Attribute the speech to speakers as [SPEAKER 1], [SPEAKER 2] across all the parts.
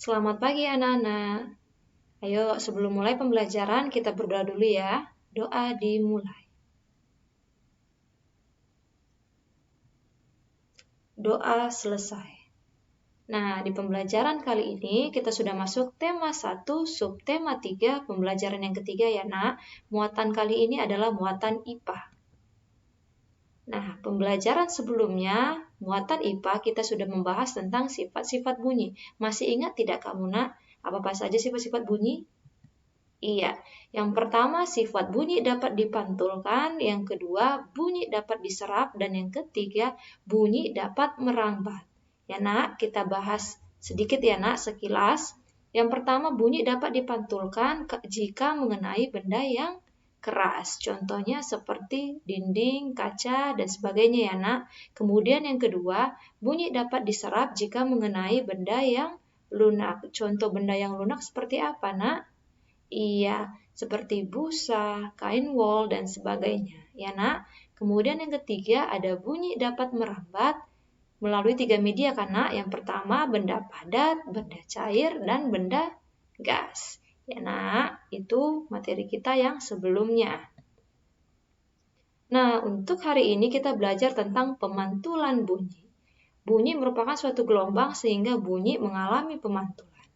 [SPEAKER 1] Selamat pagi anak-anak. Ayo sebelum mulai pembelajaran kita berdoa dulu ya. Doa dimulai. Doa selesai. Nah, di pembelajaran kali ini kita sudah masuk tema 1, subtema 3, pembelajaran yang ketiga ya nak. Muatan kali ini adalah muatan IPA. Nah, pembelajaran sebelumnya, muatan IPA kita sudah membahas tentang sifat-sifat bunyi. Masih ingat tidak kamu nak? Apa saja sifat-sifat bunyi? Iya, yang pertama sifat bunyi dapat dipantulkan, yang kedua bunyi dapat diserap, dan yang ketiga bunyi dapat merambat. Ya nak, kita bahas sedikit ya nak, sekilas. Yang pertama bunyi dapat dipantulkan jika mengenai benda yang keras. Contohnya seperti dinding, kaca, dan sebagainya ya nak. Kemudian yang kedua, bunyi dapat diserap jika mengenai benda yang lunak. Contoh benda yang lunak seperti apa nak? Iya, seperti busa, kain wol, dan sebagainya. Ya nak. Kemudian yang ketiga ada bunyi dapat merambat melalui 3 media kan nak. Yang pertama benda padat, benda cair, dan benda gas. Ya nak, itu materi kita yang sebelumnya. Nah, untuk hari ini kita belajar tentang pemantulan bunyi. Bunyi merupakan suatu gelombang sehingga bunyi mengalami pemantulan.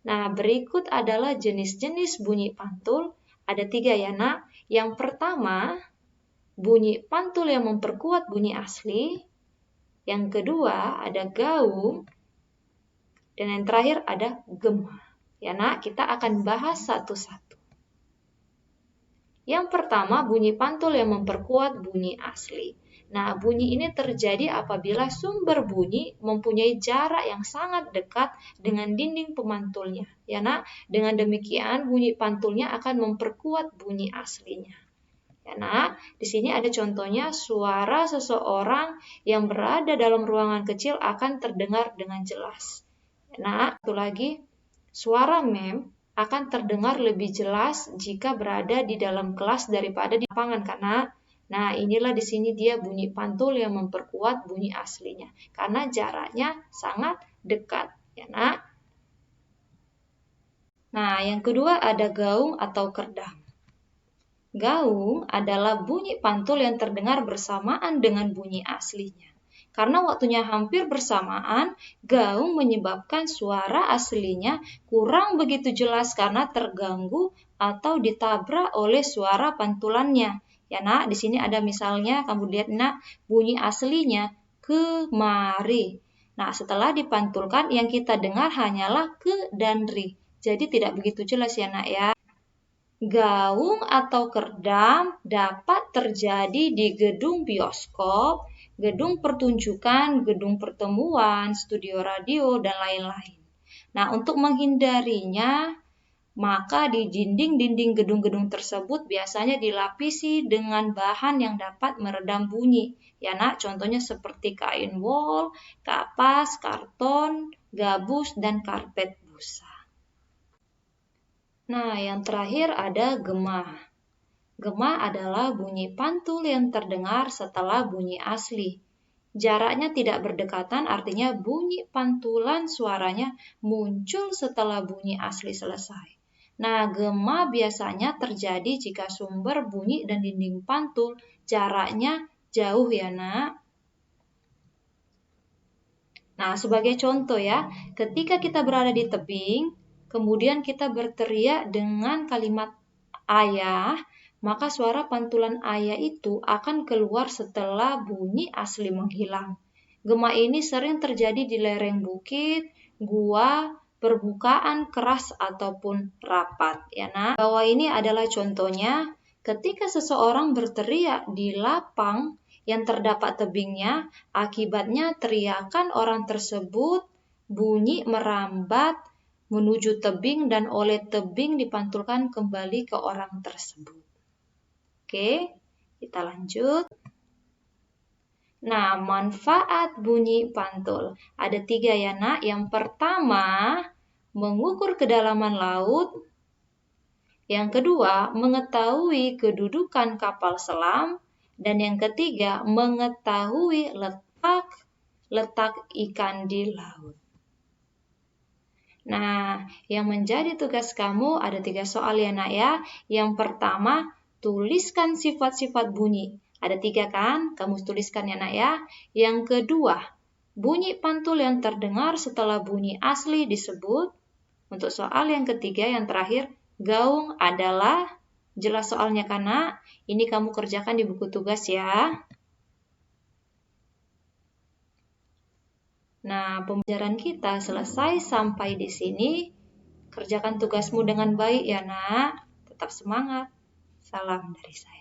[SPEAKER 1] Nah, berikut adalah jenis-jenis bunyi pantul. Ada 3 ya nak. Yang pertama, bunyi pantul yang memperkuat bunyi asli. Yang kedua, ada gaung. Dan yang terakhir ada gema. Ya nak, kita akan bahas satu-satu. Yang pertama, bunyi pantul yang memperkuat bunyi asli. Nah, bunyi ini terjadi apabila sumber bunyi mempunyai jarak yang sangat dekat dengan dinding pemantulnya. Ya nak, dengan demikian bunyi pantulnya akan memperkuat bunyi aslinya. Ya nak, di sini ada contohnya suara seseorang yang berada dalam ruangan kecil akan terdengar dengan jelas. Ya nak, satu lagi, suara mem akan terdengar lebih jelas jika berada di dalam kelas daripada di lapangan karena nah inilah di sini dia bunyi pantul yang memperkuat bunyi aslinya karena jaraknya sangat dekat ya nak. Nah, yang kedua ada gaung atau kerdam. Gaung adalah bunyi pantul yang terdengar bersamaan dengan bunyi aslinya. Karena waktunya hampir bersamaan, gaung menyebabkan suara aslinya kurang begitu jelas karena terganggu atau ditabrak oleh suara pantulannya. Ya nak, di sini ada misalnya, kamu lihat nak, bunyi aslinya kemari. Nah, setelah dipantulkan yang kita dengar hanyalah ke dan ri. Jadi tidak begitu jelas ya nak ya. Gaung atau kerdam dapat terjadi di gedung bioskop, gedung pertunjukan, gedung pertemuan, studio radio, dan lain-lain. Nah, untuk menghindarinya, maka di dinding-dinding gedung-gedung tersebut biasanya dilapisi dengan bahan yang dapat meredam bunyi. Ya nak, contohnya seperti kain wol, kapas, karton, gabus, dan karpet busa. Nah, yang terakhir ada gema. Gema adalah bunyi pantul yang terdengar setelah bunyi asli. Jaraknya tidak berdekatan, artinya bunyi pantulan suaranya muncul setelah bunyi asli selesai. Nah, gema biasanya terjadi jika sumber bunyi dan dinding pantul jaraknya jauh ya nak. Nah, sebagai contoh ya, ketika kita berada di tebing, kemudian kita berteriak dengan kalimat ayah, maka suara pantulan ayah itu akan keluar setelah bunyi asli menghilang. Gema ini sering terjadi di lereng bukit, gua, permukaan keras ataupun rapat. Ya, nah, bawah ini adalah contohnya ketika seseorang berteriak di lapang yang terdapat tebingnya, akibatnya teriakan orang tersebut bunyi merambat menuju tebing dan oleh tebing dipantulkan kembali ke orang tersebut. Oke, kita lanjut. Nah, manfaat bunyi pantul. Ada 3 ya nak. Yang pertama, mengukur kedalaman laut. Yang kedua, mengetahui kedudukan kapal selam. Dan yang ketiga, mengetahui letak ikan di laut. Nah, yang menjadi tugas kamu ada 3 soal ya nak ya. Yang pertama, tuliskan sifat-sifat bunyi. Ada 3 kan? Kamu tuliskan ya nak ya. Yang kedua, bunyi pantul yang terdengar setelah bunyi asli disebut. Untuk soal yang ketiga, yang terakhir, gaung adalah, jelas soalnya kan nak? Ini kamu kerjakan di buku tugas ya. Nah, pembelajaran kita selesai sampai di sini. Kerjakan tugasmu dengan baik ya nak. Tetap semangat. Salam dari saya.